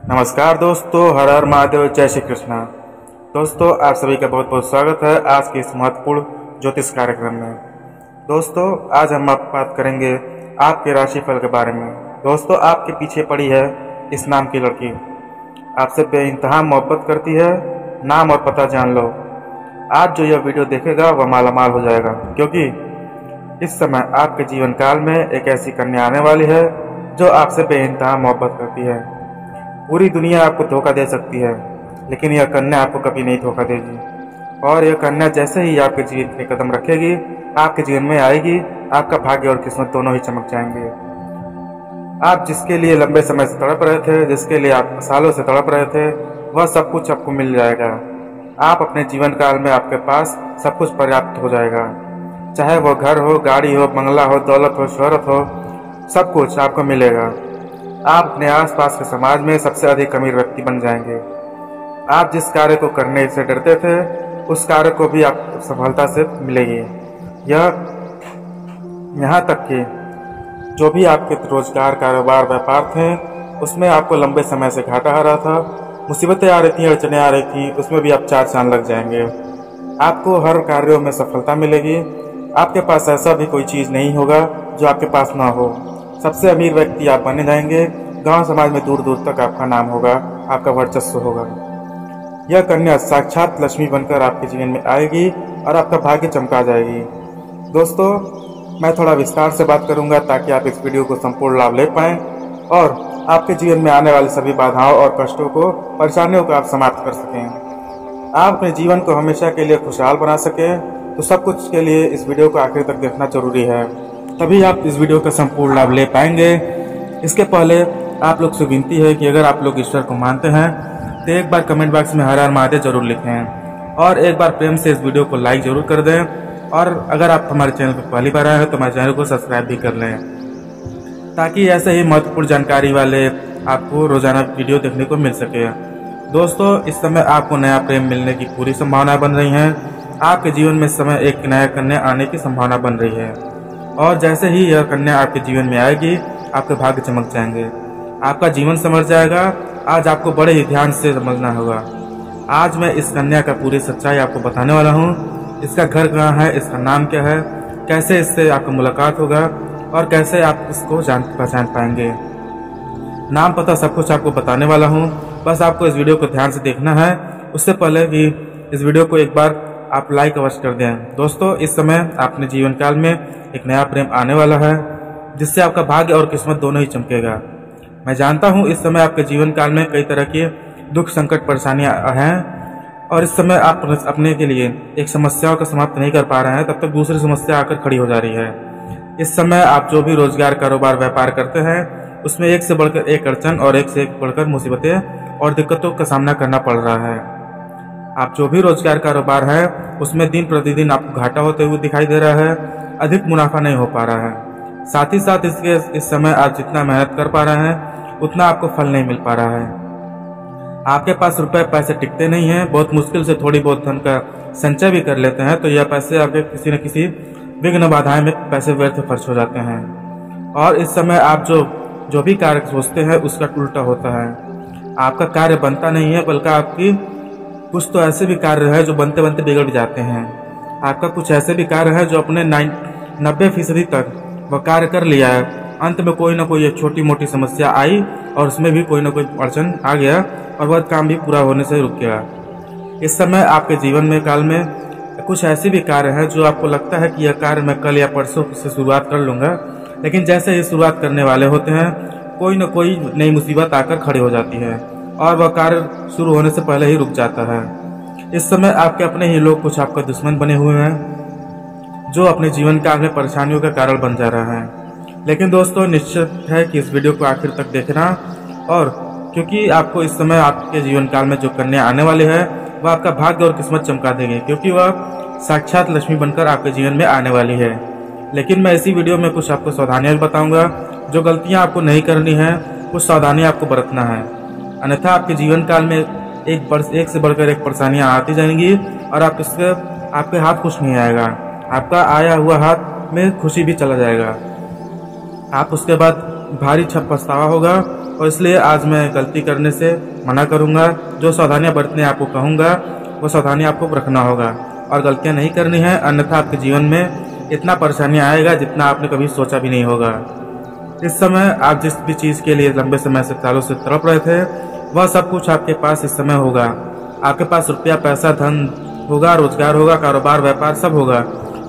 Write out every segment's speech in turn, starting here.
नमस्कार दोस्तों, हर हर महादेव, जय श्री कृष्णा। दोस्तों, आप सभी का बहुत बहुत स्वागत है आज के इस महत्वपूर्ण ज्योतिष कार्यक्रम में। दोस्तों, आज हम बात करेंगे आपके राशिफल के बारे में। दोस्तों, आपके पीछे पड़ी है इस नाम की लड़की, आपसे बेइंतहा मोहब्बत करती है। नाम और पता जान लो। आज जो यह वीडियो देखेगा वह मालामाल हो जाएगा, क्योंकि इस समय आपके जीवन काल में एक ऐसी कन्या आने वाली है जो आपसे बेइंतहा मोहब्बत करती है। पूरी दुनिया आपको धोखा दे सकती है, लेकिन यह कन्या आपको कभी नहीं धोखा देगी। और यह कन्या जैसे ही आपके जीवन में कदम रखेगी, आपके जीवन में आएगी, आपका भाग्य और किस्मत दोनों ही चमक जाएंगे। आप जिसके लिए लंबे समय से तड़प रहे थे, जिसके लिए आप सालों से तड़प रहे थे, वह सब कुछ आपको मिल जाएगा। आप अपने जीवन काल में आपके पास सब कुछ पर्याप्त हो जाएगा, चाहे वह घर हो, गाड़ी हो, बंगला हो, दौलत हो, शोहरत हो, सब कुछ आपको मिलेगा। आप अपने आसपास के समाज में सबसे अधिक अमीर व्यक्ति बन जाएंगे। आप जिस कार्य को करने से डरते थे, उस कार्य को भी आप सफलता से मिलेगी। यहाँ तक कि जो भी आपके रोजगार, कारोबार, व्यापार थे, उसमें आपको लंबे समय से घाटा आ रहा था, मुसीबतें आ रही थी, अड़चने आ रही थी, उसमें भी आप 4 चांद लग जाएंगे। आपको हर कार्यों में सफलता मिलेगी। आपके पास ऐसा भी कोई चीज़ नहीं होगा जो आपके पास ना हो। सबसे अमीर व्यक्ति आप बने जाएंगे। गांव समाज में दूर दूर तक आपका नाम होगा, आपका वर्चस्व होगा। यह कन्या साक्षात लक्ष्मी बनकर आपके जीवन में आएगी और आपका भाग्य चमका जाएगी। दोस्तों, मैं थोड़ा विस्तार से बात करूंगा ताकि आप इस वीडियो को संपूर्ण लाभ ले पाएं और आपके जीवन में आने वाली सभी बाधाओं और कष्टों को, परेशानियों को आप समाप्त कर सकें। आप अपने जीवन को हमेशा के लिए खुशहाल बना सकें, तो सब कुछ के लिए इस वीडियो को आखिर तक देखना जरूरी है, तभी आप इस वीडियो का संपूर्ण लाभ ले पाएंगे। इसके पहले आप लोग से विनती है कि अगर आप लोग ईश्वर को मानते हैं तो एक बार कमेंट बॉक्स में हर हर महादेव जरूर लिखें और एक बार प्रेम से इस वीडियो को लाइक जरूर कर दें। और अगर आप हमारे चैनल पर पहली बार आए हैं तो हमारे चैनल को सब्सक्राइब भी कर लें, ताकि ऐसे ही महत्वपूर्ण जानकारी वाले आपको रोजाना वीडियो देखने को मिल सके। दोस्तों, इस समय आपको नया प्रेम मिलने की पूरी संभावना बन रही है। आपके जीवन में इस समय एक नया कन्या आने की संभावना बन रही है, और जैसे ही यह कन्या आपके जीवन में आएगी, आपके भाग्य चमक जाएंगे, आपका जीवन संवर जाएगा। आज आपको बड़े ही ध्यान से समझना होगा। आज मैं इस कन्या का पूरी सच्चाई आपको बताने वाला हूँ। इसका घर कहाँ है, इसका नाम क्या है, कैसे इससे आपकी मुलाकात होगा और कैसे आप इसको पहचान पाएंगे। नाम पता सब कुछ आपको बताने वाला हूँ। बस आपको इस वीडियो को ध्यान से देखना है। उससे पहले कि इस वीडियो को एक बार आप लाइक अवश्य कर दें। दोस्तों, इस समय अपने जीवन काल में एक नया प्रेम आने वाला है, जिससे आपका भाग्य और किस्मत दोनों ही चमकेगा। मैं जानता हूं इस समय आपके जीवन काल में कई तरह के दुख, संकट, परेशानियां हैं, और इस समय आप अपने के लिए एक समस्याओं का समाप्त नहीं कर पा रहे हैं, तब तक दूसरी समस्या आकर खड़ी हो जा रही है। इस समय आप जो भी रोजगार, कारोबार, व्यापार करते हैं, उसमें एक से बढ़कर एक अड़चन और एक से एक बढ़कर मुसीबतें और दिक्कतों का सामना करना पड़ रहा है। आप जो भी रोजगार, कारोबार है, उसमें दिन प्रतिदिन आपको घाटा होते हुए दिखाई दे रहा है, अधिक मुनाफा नहीं हो पा रहा है। साथ ही साथ इस समय आप जितना मेहनत कर पा रहे हैं, उतना आपको फल नहीं मिल पा रहा है। आपके पास रुपए पैसे टिकते नहीं हैं। बहुत मुश्किल से थोड़ी बहुत धन का संचय भी कर लेते हैं, तो यह पैसे आपके किसी न किसी विघ्न बाधाएं में पैसे व्यर्थ खर्च हो जाते हैं। और इस समय आप जो भी कार्य सोचते हैं, उसका उल्टा होता है। आपका कार्य बनता नहीं है, बल्कि आपकी कुछ तो ऐसे भी कार्य है जो बनते बनते बिगड़ जाते हैं। आपका कुछ ऐसे भी कार्य है जो अपने 90% तक वह कार्य कर लिया है, अंत में कोई ना कोई एक छोटी मोटी समस्या आई और उसमें भी कोई ना कोई अड़चन आ गया और वह काम भी पूरा होने से रुक गया। इस समय आपके जीवन में काल में कुछ ऐसे भी कार्य है जो आपको लगता है कि यह कार्य मैं कल या परसों से शुरुआत कर लूँगा, लेकिन जैसे ही शुरुआत करने वाले होते हैं, कोई न कोई नई मुसीबत आकर खड़ी हो जाती है और वह कार्य शुरू होने से पहले ही रुक जाता है। इस समय आपके अपने ही लोग कुछ आपका दुश्मन बने हुए हैं, जो अपने जीवन काल में परेशानियों का कारण बन जा रहा है। लेकिन दोस्तों, निश्चित है कि इस वीडियो को आखिर तक देखना, और क्योंकि आपको इस समय आपके जीवन काल में जो कन्या आने वाली है, वह आपका भाग्य और किस्मत चमका देंगे, क्योंकि वह साक्षात लक्ष्मी बनकर आपके जीवन में आने वाली है। लेकिन मैं इसी वीडियो में कुछ आपको सावधानियां बताऊंगा। जो गलतियां आपको नहीं करनी है, कुछ सावधानियां आपको बरतना है, अन्यथा आपके जीवन काल में एक से बढ़कर एक परेशानियां आती जाएंगी और आपके हाथ कुछ नहीं आएगा। आपका आया हुआ हाथ में खुशी भी चला जाएगा। आप उसके बाद भारी पछतावा होगा और इसलिए आज मैं गलती करने से मना करूंगा। जो सावधानियां बरतने आपको कहूँगा वो सावधानी आपको रखना होगा और गलतियां नहीं करनी है, अन्यथा आपके जीवन में इतना परेशानियां आएगा जितना आपने कभी सोचा भी नहीं होगा। इस समय आप जिस भी चीज़ के लिए लंबे समय से सालों से तड़प रहे थे वह सब कुछ आपके पास इस समय होगा। आपके पास रुपया, पैसा, धन होगा, रोजगार होगा, कारोबार, व्यापार सब होगा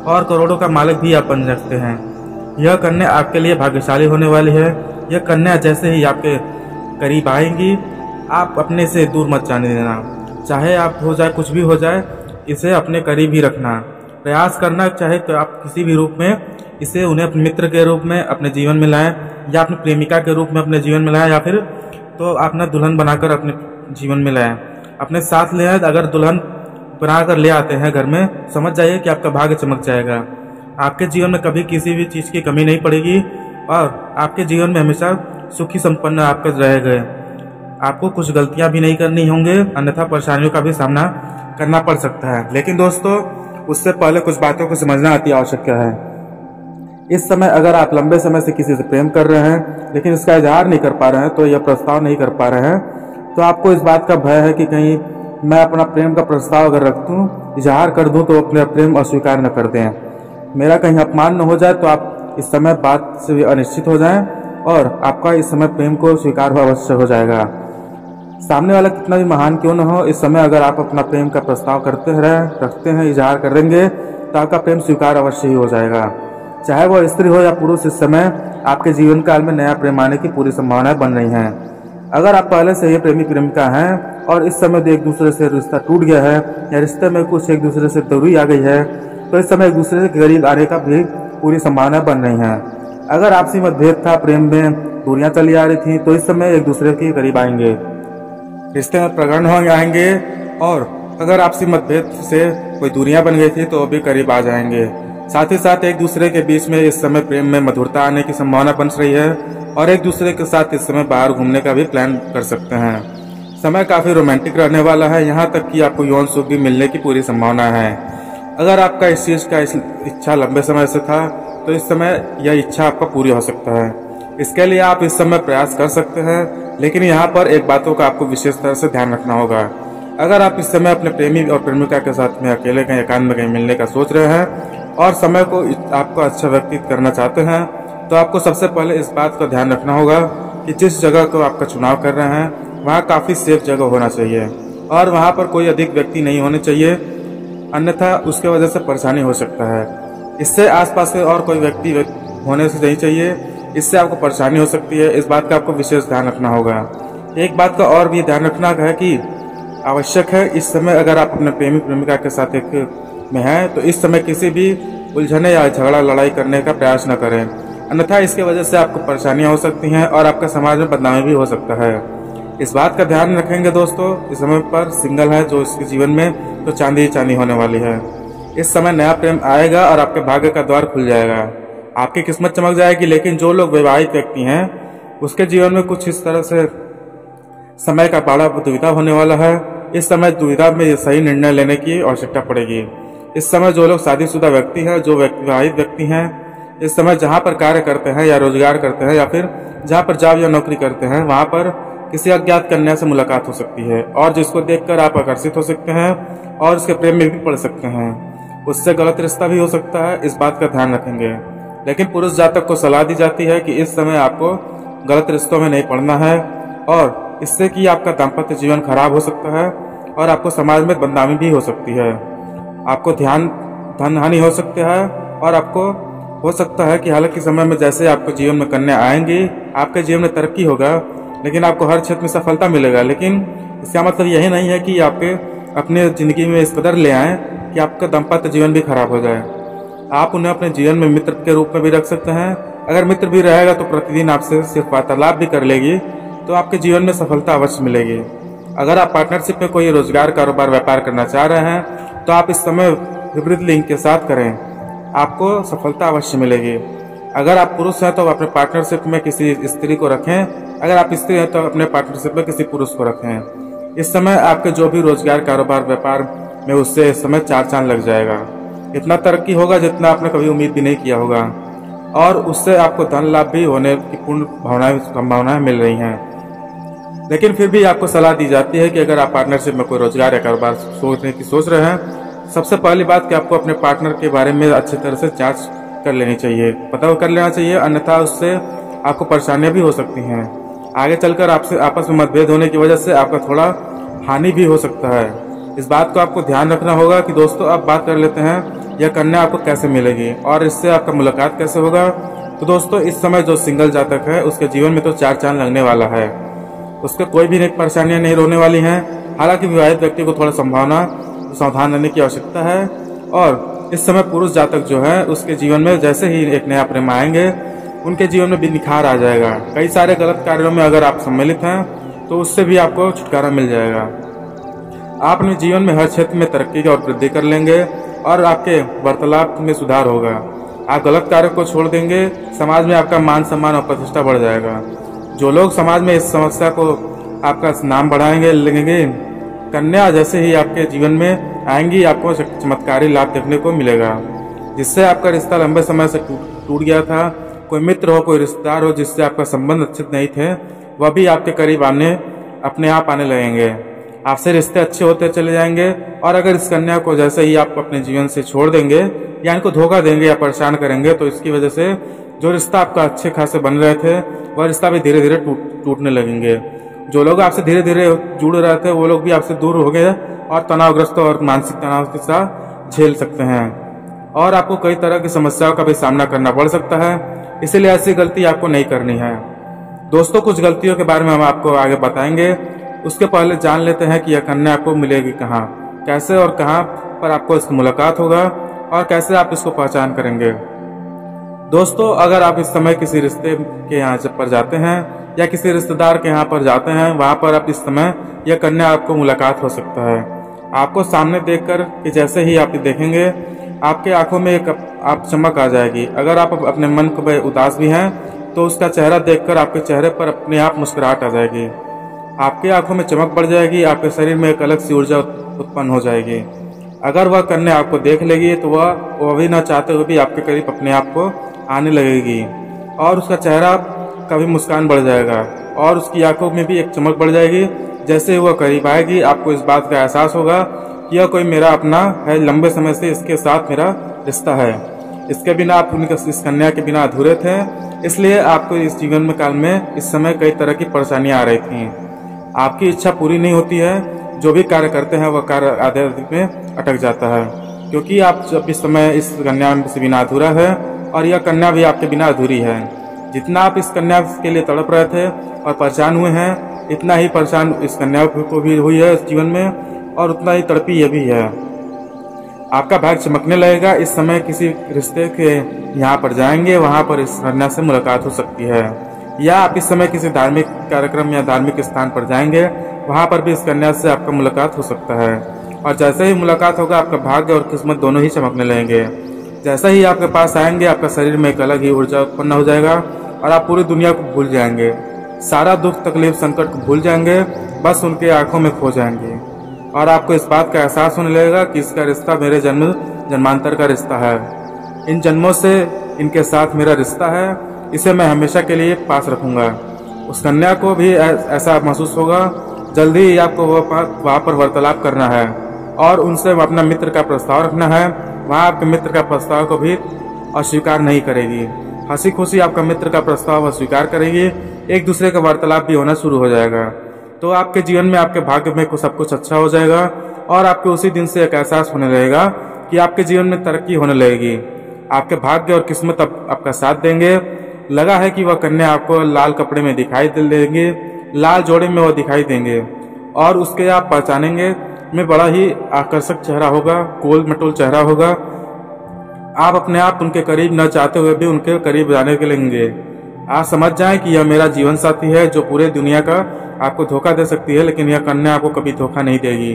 और करोड़ों का मालिक भी आप बन सकते हैं। यह कन्या आपके लिए भाग्यशाली होने वाली है। यह कन्या जैसे ही आपके करीब आएंगी आप अपने से दूर मत जाने देना। चाहे आप हो जाए कुछ भी हो जाए, इसे अपने करीब ही रखना। प्रयास करना चाहे तो आप किसी भी रूप में इसे उन्हें अपने मित्र के रूप में अपने जीवन में लाएं या अपनी प्रेमिका के रूप में अपने जीवन में लाएं या फिर तो अपना दुल्हन बनाकर अपने जीवन में लाएं, अपने साथ ले आए। अगर दुल्हन बनाकर ले आते हैं घर में, समझ जाइए कि आपका भाग्य चमक जाएगा। आपके जीवन में कभी किसी भी चीज़ की कमी नहीं पड़ेगी और आपके जीवन में हमेशा सुखी संपन्न आपका रहेगा। आपको कुछ गलतियां भी नहीं करनी होंगे, अन्यथा परेशानियों का भी सामना करना पड़ सकता है। लेकिन दोस्तों, उससे पहले कुछ बातों को समझना अति आवश्यक है। इस समय अगर आप लंबे समय से किसी से प्रेम कर रहे हैं लेकिन इसका इजहार नहीं कर पा रहे हैं, तो यह प्रस्ताव नहीं कर पा रहे हैं, तो आपको इस बात का भय है कि कहीं मैं अपना प्रेम का प्रस्ताव अगर रख दूं, इजहार कर दूं, तो अपने प्रेम अस्वीकार न कर दें, मेरा कहीं अपमान न हो जाए। तो आप इस समय बात से अनिश्चित हो जाएं और आपका इस समय प्रेम को स्वीकार अवश्य हो जाएगा। सामने वाला कितना भी महान क्यों न हो, इस समय अगर आप अपना प्रेम का प्रस्ताव रखते हैं, इजहार करेंगे, तो आपका प्रेम स्वीकार अवश्य ही हो जाएगा। चाहे वह स्त्री हो या पुरुष, इस समय आपके जीवन काल में नया प्रेम आने की पूरी संभावनाएं बन रही हैं। अगर आप पहले से ही प्रेमी प्रेमिका हैं और इस समय एक दूसरे से रिश्ता टूट गया है या रिश्ते में कुछ एक दूसरे से दूरी आ गई है, तो इस समय एक दूसरे के करीब आने का भी पूरी संभावनाएं बन रही हैं। अगर आपसी मतभेद था, प्रेम में दूरियां चली आ रही थी, तो इस समय एक दूसरे के करीब आएंगे, रिश्ते में प्रगाढ़ हो आएंगे। और अगर आपसी मतभेद से कोई दूरियां बन गई थी तो वो भी करीब आ जाएंगे। साथ ही साथ एक दूसरे के बीच में इस समय प्रेम में मधुरता आने की संभावना बन रही है और एक दूसरे के साथ इस समय बाहर घूमने का भी प्लान कर सकते हैं। समय काफी रोमांटिक रहने वाला है, यहाँ तक कि आपको यौन सुख भी मिलने की पूरी संभावना है। अगर आपका इस चीज का इच्छा लंबे समय से था, तो इस समय यह इच्छा आपका पूरी हो सकता है। इसके लिए आप इस समय प्रयास कर सकते हैं, लेकिन यहाँ पर एक बातों का आपको विशेष तरह से ध्यान रखना होगा। अगर आप इस समय अपने प्रेमी और प्रेमिका के साथ में अकेले कहीं एकांत में कहीं मिलने का सोच रहे हैं और समय को आपको अच्छा व्यतीत करना चाहते हैं, तो आपको सबसे पहले इस बात का ध्यान रखना होगा कि जिस जगह को आपका चुनाव कर रहे हैं वहाँ काफी सेफ जगह होना चाहिए और वहाँ पर कोई अधिक व्यक्ति नहीं होने चाहिए, अन्यथा उसके वजह से परेशानी हो सकता है। इससे आसपास से और कोई व्यक्ति होने से नहीं चाहिए, इससे आपको परेशानी हो सकती है। इस बात का आपको विशेष ध्यान रखना होगा। एक बात का और भी ध्यान रखना है कि आवश्यक है, इस समय अगर आप अपने प्रेमी प्रेमिका के साथ एक में हैं, तो इस समय किसी भी उलझने या झगड़ा लड़ाई करने का प्रयास न करें, अन्यथा इसके वजह से आपको परेशानियां हो सकती हैं और आपका समाज में बदनामी भी हो सकता है। इस बात का ध्यान रखेंगे दोस्तों। इस समय पर सिंगल है जो इसके जीवन में, तो चांदी ही चांदी होने वाली है। इस समय नया प्रेम आएगा और आपके भाग्य का द्वार खुल जाएगा, आपकी किस्मत चमक जाएगी। लेकिन जो लोग वैवाहिक व्यक्ति हैं उसके जीवन में कुछ इस तरह से समय का बड़ा दुविधा होने वाला है। इस समय दुविधा में सही निर्णय लेने की आवश्यकता पड़ेगी। इस समय जो लोग शादीशुदा व्यक्ति हैं, जो विवाहित व्यक्ति हैं, इस समय जहाँ पर कार्य करते हैं या रोजगार करते हैं या फिर जहाँ पर जॉब या नौकरी करते हैं, वहाँ पर किसी अज्ञात कन्या से मुलाकात हो सकती है और जिसको देखकर आप आकर्षित हो सकते हैं और उसके प्रेम में भी पड़ सकते हैं। उससे गलत रिश्ता भी हो सकता है, इस बात का ध्यान रखेंगे। लेकिन पुरुष जातक को सलाह दी जाती है कि इस समय आपको गलत रिश्तों में नहीं पड़ना है और इससे कि आपका दाम्पत्य जीवन खराब हो सकता है और आपको समाज में बदनामी भी हो सकती है। आपको धन हानि हो सकती है और आपको हो सकता है कि हालांकि समय में जैसे आपको जीवन में कन्या आएंगी, आपके जीवन में तरक्की होगा, लेकिन आपको हर क्षेत्र में सफलता मिलेगा। लेकिन इसका मतलब यही नहीं है कि आपके अपने जिंदगी में इस कदर ले आए कि आपका दाम्पत्य जीवन भी खराब हो जाए। आप उन्हें अपने जीवन में मित्र के रूप में भी रख सकते हैं। अगर मित्र भी रहेगा तो प्रतिदिन आपसे सिर्फ वार्तालाप भी कर लेगी, तो आपके जीवन में सफलता अवश्य मिलेगी। अगर आप पार्टनरशिप में कोई रोजगार, कारोबार, व्यापार करना चाह रहे हैं, तो आप इस समय विपरीत लिंग के साथ करें, आपको सफलता अवश्य मिलेगी। अगर आप पुरुष हैं तो अपने पार्टनरशिप में किसी स्त्री को रखें, अगर आप स्त्री हैं तो अपने पार्टनरशिप में किसी पुरुष को रखें। इस समय आपके जो भी रोजगार, कारोबार, व्यापार में उससे इस समय चार चांद लग जाएगा। इतना तरक्की होगा जितना आपने कभी उम्मीद भी नहीं किया होगा और उससे आपको धन लाभ भी होने की पूर्ण संभावनाएं मिल रही हैं। लेकिन फिर भी आपको सलाह दी जाती है कि अगर आप पार्टनरशिप में कोई रोजगार या कारोबार सोच रहे हैं, सबसे पहली बात कि आपको अपने पार्टनर के बारे में अच्छी तरह से जांच कर लेनी चाहिए, पता कर लेना चाहिए, अन्यथा उससे आपको परेशानियां भी हो सकती हैं। आगे चलकर आपसे आपस में मतभेद होने की वजह से आपका थोड़ा हानि भी हो सकता है। इस बात को आपको ध्यान रखना होगा कि दोस्तों अब बात कर लेते हैं यह कन्या आपको कैसे मिलेगी और इससे आपका मुलाकात कैसे होगा। तो दोस्तों इस समय जो सिंगल जातक है उसके जीवन में तो 4 चांद लगने वाला है, उसके कोई भी परेशानियां नहीं होने वाली हैं। हालांकि विवाहित व्यक्ति को थोड़ा सावधान रहने की आवश्यकता है। और इस समय पुरुष जातक जो है उसके जीवन में जैसे ही एक नया प्रेम आएंगे उनके जीवन में भी निखार आ जाएगा। कई सारे गलत कार्यों में अगर आप सम्मिलित हैं तो उससे भी आपको छुटकारा मिल जाएगा। आप अपने जीवन में हर क्षेत्र में तरक्की और वृद्धि कर लेंगे और आपके वार्तालाप में सुधार होगा। आप गलत कार्य को छोड़ देंगे, समाज में आपका मान सम्मान और प्रतिष्ठा बढ़ जाएगा। जो लोग समाज में इस समस्या को आपका नाम बढ़ाएंगे लगेंगे, कन्या जैसे ही आपके जीवन में आएंगी आपको चमत्कारी लाभ देखने को मिलेगा, जिससे आपका रिश्ता लंबे समय से टूट गया था। कोई मित्र हो, कोई रिश्तेदार हो जिससे आपका संबंध अच्छे नहीं थे, वह भी आपके करीब अपने आप आने लगेंगे। आपसे रिश्ते अच्छे होते चले जाएंगे। और अगर इस कन्या को जैसे ही आप अपने जीवन से छोड़ देंगे या इनको धोखा देंगे या परेशान करेंगे तो इसकी वजह से जो रिश्ता आपका अच्छे खासे बन रहे थे वह रिश्ता भी धीरे धीरे टूटने लगेंगे। जो लोग आपसे धीरे धीरे जुड़ रहे थे वो लोग भी आपसे दूर हो गए और तनावग्रस्त और मानसिक तनाव के साथ झेल सकते हैं और आपको कई तरह की समस्याओं का भी सामना करना पड़ सकता है। इसीलिए ऐसी गलती आपको नहीं करनी है। दोस्तों कुछ गलतियों के बारे में हम आपको आगे बताएंगे, उसके पहले जान लेते हैं कि यह कन्या आपको मिलेगी कहाँ, कैसे और कहाँ पर आपको इसकी मुलाकात होगा और कैसे आप इसको पहचान करेंगे। दोस्तों अगर आप इस समय किसी रिश्ते के यहाँ पर जाते हैं या किसी रिश्तेदार के यहाँ पर जाते हैं, वहाँ पर आप इस समय यह कन्या आपको मुलाकात हो सकता है। आपको सामने देखकर कि जैसे ही आप देखेंगे आपके आंखों में एक आप चमक आ जाएगी। अगर आप अपने मन को उदास भी हैं तो उसका चेहरा देखकर आपके चेहरे पर अपने आप मुस्कुराहट आ जाएगी, आपके आंखों में चमक बढ़ जाएगी, आपके शरीर में एक अलग सी ऊर्जा उत्पन्न हो जाएगी। अगर वह कन्या आपको देख लेगी तो वह भी न चाहते हुए भी आपके करीब अपने आप को आने लगेगी और उसका चेहरा का भी मुस्कान बढ़ जाएगा और उसकी आंखों में भी एक चमक बढ़ जाएगी। जैसे ही वह करीब आएगी आपको इस बात का एहसास होगा कि यह कोई मेरा अपना है, लंबे समय से इसके साथ मेरा रिश्ता है। इसके बिना आप इस कन्या के बिना अधूरे थे, इसलिए आपको इस जीवन में काल में इस समय कई तरह की परेशानियां आ रही थी। आपकी इच्छा पूरी नहीं होती है, जो भी कार्य करते हैं वह कार्य आधे में अटक जाता है, क्योंकि आप जब इस समय इस कन्या से बिना अधूरा है और यह कन्या भी आपके बिना अधूरी है। जितना आप इस कन्या के लिए तड़प रहे थे और परेशान हुए हैं, इतना ही परेशान इस कन्या को भी हुई है इस जीवन में और उतना ही तड़पी यह भी है। आपका भाग्य चमकने लगेगा। इस समय किसी रिश्ते के यहाँ पर जाएंगे, वहाँ पर इस कन्या से मुलाकात हो सकती है, या आप इस समय किसी धार्मिक कार्यक्रम या धार्मिक स्थान पर जाएंगे, वहाँ पर भी इस कन्या से आपका मुलाकात हो सकता है। और जैसे ही मुलाकात होगा आपका भाग्य और किस्मत दोनों ही चमकने लगेंगे। जैसे ही आपके पास आएंगे आपका शरीर में एक अलग ही ऊर्जा उत्पन्न हो जाएगा और आप पूरी दुनिया को भूल जाएंगे, सारा दुख तकलीफ संकट को भूल जाएंगे, बस उनके आंखों में खो जाएंगे और आपको इस बात का एहसास होने लगेगा कि इसका रिश्ता मेरे जन्मांतर का रिश्ता है। इन जन्मों से इनके साथ मेरा रिश्ता है, इसे मैं हमेशा के लिए पास रखूंगा। उस कन्या को भी ऐसा महसूस होगा। जल्दी ही आपको वहाँ पर वार्तालाप करना है और उनसे अपना मित्र का प्रस्ताव रखना है। वहाँ आपके मित्र का प्रस्ताव को भी अस्वीकार नहीं करेगी, हंसी खुशी आपका मित्र का प्रस्ताव अस्वीकार करेगी। एक दूसरे का वार्तालाप भी होना शुरू हो जाएगा। तो आपके जीवन में आपके भाग्य में सब कुछ अच्छा हो जाएगा और आपके उसी दिन से एक एहसास होने लगेगा कि आपके जीवन में तरक्की होने लगेगी। आपके भाग्य और किस्मत आपका साथ देंगे। लगा है कि वह कन्या आपको लाल कपड़े में दिखाई देंगे, लाल जोड़े में वह दिखाई देंगे और उसके आप पहचानेंगे में बड़ा ही आकर्षक चेहरा होगा, गोल मटोल चेहरा होगा। आप अपने आप उनके करीब न चाहते हुए भी उनके करीब जाने के लेंगे। आप समझ जाएं कि यह मेरा जीवन साथी है जो पूरे दुनिया का आपको धोखा दे सकती है, लेकिन यह कन्या आपको कभी धोखा नहीं देगी।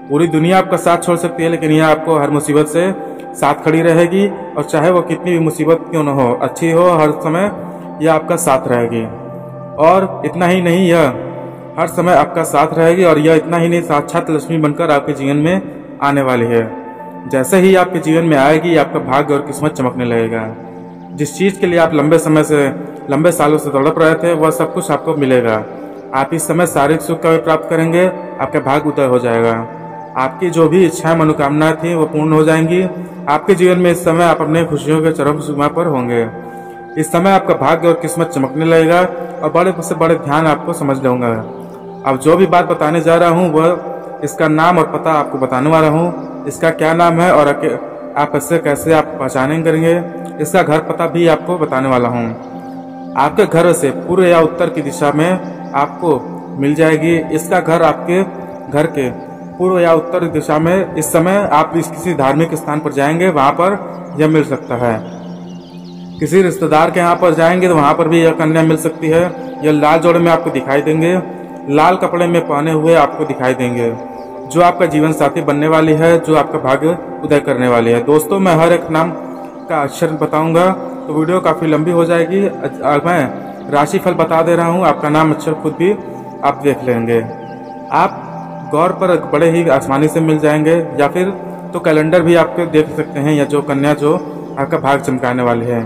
पूरी दुनिया आपका साथ छोड़ सकती है, लेकिन यह आपको हर मुसीबत से साथ खड़ी रहेगी और चाहे वो कितनी भी मुसीबत क्यों न हो, अच्छी हो, हर समय यह आपका साथ रहेगी। और इतना ही नहीं, यह हर समय आपका साथ रहेगी और यह इतना ही नहीं, साक्षात लक्ष्मी बनकर आपके जीवन में आने वाली है। जैसे ही आपके जीवन में आएगी आपका भाग्य और किस्मत चमकने लगेगा। जिस चीज़ के लिए आप लंबे सालों से तड़प रहे थे, वह सब कुछ आपको मिलेगा। आप इस समय शारीरिक सुख का भी प्राप्त करेंगे, आपका भाग्य उदय हो जाएगा। आपकी जो भी इच्छाएं मनोकामनाएं थी वो पूर्ण हो जाएंगी। आपके जीवन में इस समय आप अपने खुशियों के चरम सीमा पर होंगे। इस समय आपका भाग्य और किस्मत चमकने लगेगा और बड़े से बड़े ध्यान आपको समझ लूंगा। अब जो भी बात बताने जा रहा हूँ वह इसका नाम और पता आपको बताने वाला हूँ। इसका क्या नाम है और आप इससे कैसे आप पहचानेंगे करेंगे, इसका घर पता भी आपको बताने वाला हूँ। आपके घर से पूर्व या उत्तर की दिशा में आपको मिल जाएगी। इसका घर आपके घर के पूर्व या उत्तर दिशा में इस समय आप किसी धार्मिक स्थान पर जाएंगे, वहां पर यह मिल सकता है। किसी रिश्तेदार के यहाँ पर जाएंगे तो वहां पर भी यह कन्या मिल सकती है। यह लाल जोड़े में आपको दिखाई देंगे, लाल कपड़े में पहने हुए आपको दिखाई देंगे, जो आपका जीवन साथी बनने वाली है, जो आपका भाग्य उदय करने वाली है। दोस्तों, मैं हर एक नाम का अक्षर बताऊंगा तो वीडियो काफी लंबी हो जाएगी। मैं राशि फल बता दे रहा हूँ, आपका नाम अक्षर खुद भी आप देख लेंगे। आप गौर पर बड़े ही आसानी से मिल जाएंगे, या फिर तो कैलेंडर भी आपके देख सकते हैं, या जो कन्या जो आपका भाग चमकाने वाली है।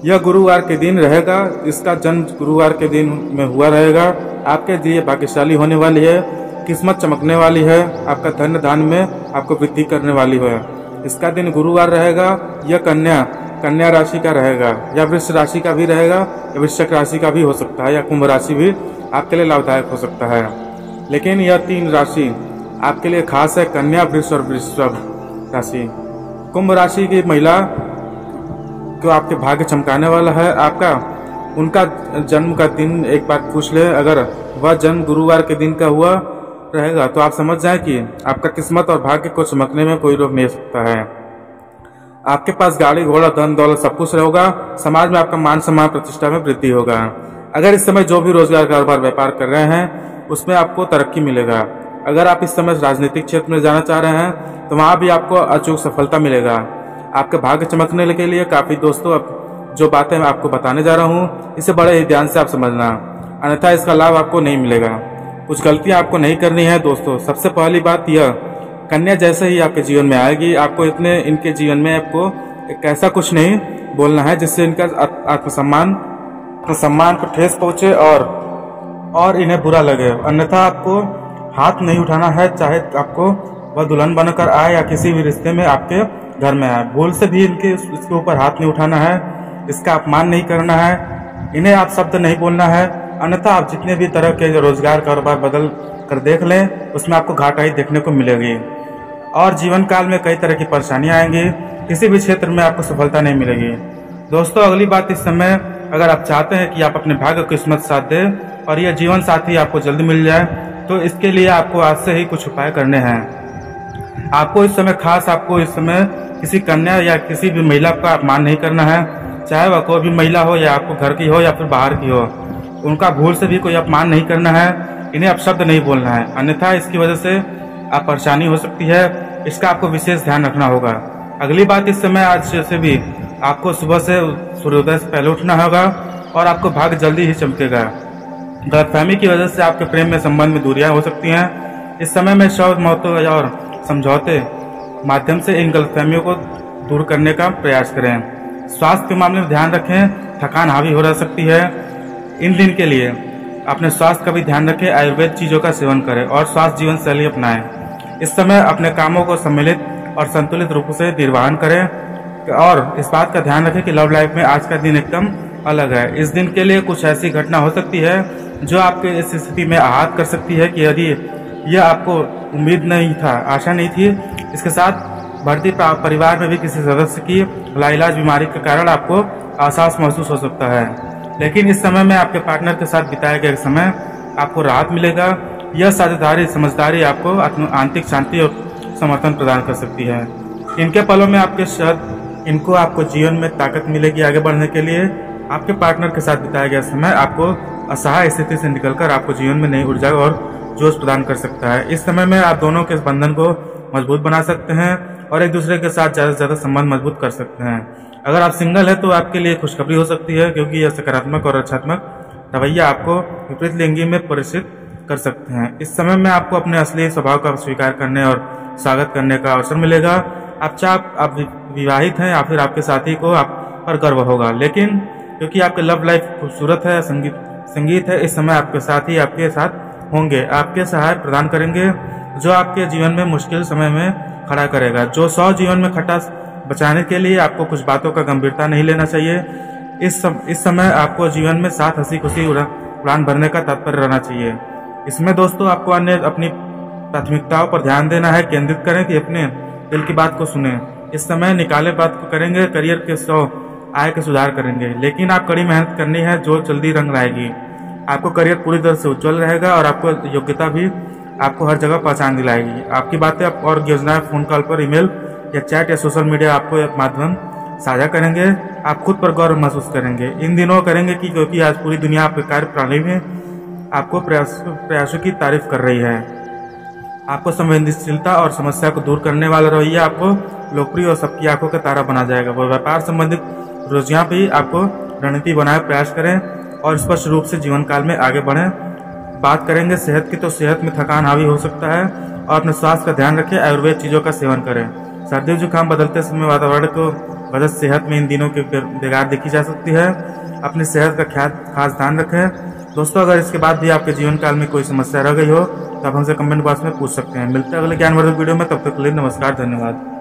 यह गुरुवार के दिन रहेगा, इसका जन्म गुरुवार के दिन में हुआ रहेगा। आपके लिए भाग्यशाली होने वाली है, किस्मत चमकने वाली है, आपका धन धान में आपको वृद्धि करने वाली है। इसका दिन गुरुवार रहेगा। यह कन्या राशि का रहेगा, या वृष राशि का भी रहेगा, या वृश्चिक राशि का भी हो सकता है, या कुंभ राशि भी आपके लिए लाभदायक हो सकता है। लेकिन यह 3 राशि आपके लिए खास है, कन्या, वृष और वृषभ राशि। कुंभ राशि की महिला को आपके भाग्य चमकाने वाला है। उनका जन्म का दिन एक बार पूछ ले, अगर वह जन्म गुरुवार के दिन का हुआ रहेगा तो आप समझ जाएं कि आपका किस्मत और भाग्य को चमकने में कोई रोक नहीं सकता है। आपके पास गाड़ी घोड़ा धन दौलत सब कुछ रहेगा। समाज में आपका मान सम्मान प्रतिष्ठा में वृद्धि होगा। अगर इस समय जो भी रोजगार कारोबार व्यापार कर रहे हैं उसमें आपको तरक्की मिलेगा। अगर आप इस समय राजनीतिक क्षेत्र में जाना चाह रहे हैं तो वहां भी आपको अचूक सफलता मिलेगा। आपके भाग्य चमकने के लिए काफी दोस्तों, अब जो बातें मैं आपको बताने जा रहा हूँ इसे बड़े ही ध्यान से आप समझना, अन्यथा इसका लाभ आपको नहीं मिलेगा। कुछ गलतियां आपको नहीं करनी है दोस्तों। सबसे पहली बात, यह कन्या जैसे ही आपके जीवन में आएगी, आपको इनके जीवन में आपको एक ऐसा कुछ नहीं बोलना है जिससे इनका आत्मसम्मान को ठेस पहुंचे और इन्हें बुरा लगे। अन्यथा आपको हाथ नहीं उठाना है, चाहे आपको वह दुल्हन बनकर आए या किसी भी रिश्ते में आपके घर में आए। भूल से भी इसके ऊपर हाथ नहीं उठाना है, इसका अपमान नहीं करना है, इन्हें आप शब्द नहीं बोलना है। अन्यथा आप जितने भी तरह के रोजगार कारोबार बदल कर देख लें उसमें आपको घाटा ही देखने को मिलेगी और जीवन काल में कई तरह की परेशानियां आएंगी। किसी भी क्षेत्र में आपको सफलता नहीं मिलेगी। दोस्तों, अगली बात, इस समय अगर आप चाहते हैं कि आप अपने भाग्य किस्मत साथ दें और यह जीवन साथी आपको जल्द मिल जाए तो इसके लिए आपको आज से ही कुछ उपाय करने हैं। आपको इस समय किसी कन्या या किसी भी महिला का अपमान नहीं करना है, चाहे वह कोई भी महिला हो या आपको घर की हो या फिर बाहर की हो। उनका भूल से भी कोई अपमान नहीं करना है, इन्हें अपशब्द नहीं बोलना है, अन्यथा इसकी वजह से आप परेशानी हो सकती है। इसका आपको विशेष ध्यान रखना होगा। अगली बात, इस समय आज से भी आपको सुबह से सूर्योदय से पहले उठना होगा और आपको भाग्य जल्दी ही चमकेगा। गलतफहमी की वजह से आपके प्रेम में संबंध में दूरियां हो सकती हैं। इस समय में शब्द मौतों और समझौते माध्यम से इन गलतफहमियों को दूर करने का प्रयास करें। स्वास्थ्य के मामले में ध्यान रखें, थकान हावी हो रह सकती है। इन दिन के लिए अपने स्वास्थ्य का भी ध्यान रखें, आयुर्वेद चीजों का सेवन करें और स्वास्थ्य जीवन शैली अपनाएं। इस समय अपने कामों को सम्मिलित और संतुलित रूप से निर्वहन करें और इस बात का ध्यान रखें कि लव लाइफ में आज का दिन एकदम अलग है। इस दिन के लिए कुछ ऐसी घटना हो सकती है जो आपके इस स्थिति में आहत कर सकती है कि यदि यह आपको उम्मीद नहीं था, आशा नहीं थी। इसके साथ बढ़ती परिवार में भी किसी सदस्य की लाइलाज बीमारी के कारण आपको एहसास महसूस हो सकता है, लेकिन इस समय में आपके पार्टनर के साथ बिताए गए समय आपको राहत मिलेगा। यह समझदारी आपको आंतरिक शांति और समर्थन प्रदान कर सकती है। इनके पलों में इनको आपको जीवन में ताकत मिलेगी आगे बढ़ने के लिए। आपके पार्टनर के साथ बिताया गया समय आपको असहाय स्थिति से निकलकर आपको जीवन में नई ऊर्जा और जोश प्रदान कर सकता है। इस समय में आप दोनों के बंधन को मजबूत बना सकते हैं और एक दूसरे के साथ ज्यादा से ज्यादा संबंध मजबूत कर सकते हैं। अगर आप सिंगल है तो आपके लिए खुशखबरी हो सकती है, क्योंकि यह सकारात्मक और रक्षात्मक रवैया आपको विपरीत लिंगी में परिचित कर सकते हैं। इस समय में आपको अपने असली स्वभाव का स्वीकार करने और स्वागत करने का अवसर मिलेगा। आप विवाहित हैं या फिर आपके साथी को आप पर गर्व होगा। लेकिन क्योंकि आपकी लव लाइफ खूबसूरत है, संगीत है, इस समय आपके साथ ही आपके साथ होंगे, आपके सहाय प्रदान करेंगे, जो आपके जीवन में मुश्किल समय में खड़ा करेगा। जो 100 जीवन में खट्टा बचाने के लिए आपको कुछ बातों का गंभीरता नहीं लेना चाहिए। इस समय आपको जीवन में साथ हंसी खुशी उड़ान भरने का तात्पर्य रहना चाहिए। इसमें दोस्तों आपको अपनी प्राथमिकताओं पर ध्यान देना है, केंद्रित करें कि अपने दिल की बात को सुने। इस समय निकाले बात को करेंगे, करियर के 100 आय के सुधार करेंगे, लेकिन आप कड़ी मेहनत करनी है जो जल्दी रंग लाएगी। आपको करियर पूरी तरह से उज्जवल रहेगा और आपको योग्यता भी आपको हर जगह पहचान दिलाएगी। आपकी बातें और योजनाएं फोन कॉल पर, ईमेल या चैट या सोशल मीडिया आपको माध्यम साझा करेंगे। आप खुद पर गौरव महसूस करेंगे। इन दिनों करेंगे क्योंकि आज पूरी दुनिया आपके कार्य प्रणाली में आपको प्रयासों की तारीफ कर रही है। आपको संवेदनशीलता और समस्या को दूर करने वाला रवैया आपको लोकप्रिय और सबकी आंखों का तारा बना जाएगा। वो व्यापार संबंधित रुचियां भी आपको रणनीति बनाए प्रयास करें और स्पष्ट रूप से जीवन काल में आगे बढ़ें। बात करेंगे सेहत की, तो सेहत में थकान हावी हो सकता है और अपने स्वास्थ्य का ध्यान रखें। आयुर्वेद चीजों का सेवन करें। सर्दी जुकाम बदलते समय वातावरण को वजह सेहत में इन दिनों की बिगाड़ देखी जा सकती है। अपनी सेहत का खास ध्यान रखें। दोस्तों, अगर इसके बाद भी आपके जीवन काल में कोई समस्या रह गई हो तो आप हमसे कमेंट बॉक्स में पूछ सकते हैं। मिलते हैं अगले ज्ञानवर्धक वीडियो में, तब तक के लिए नमस्कार, धन्यवाद।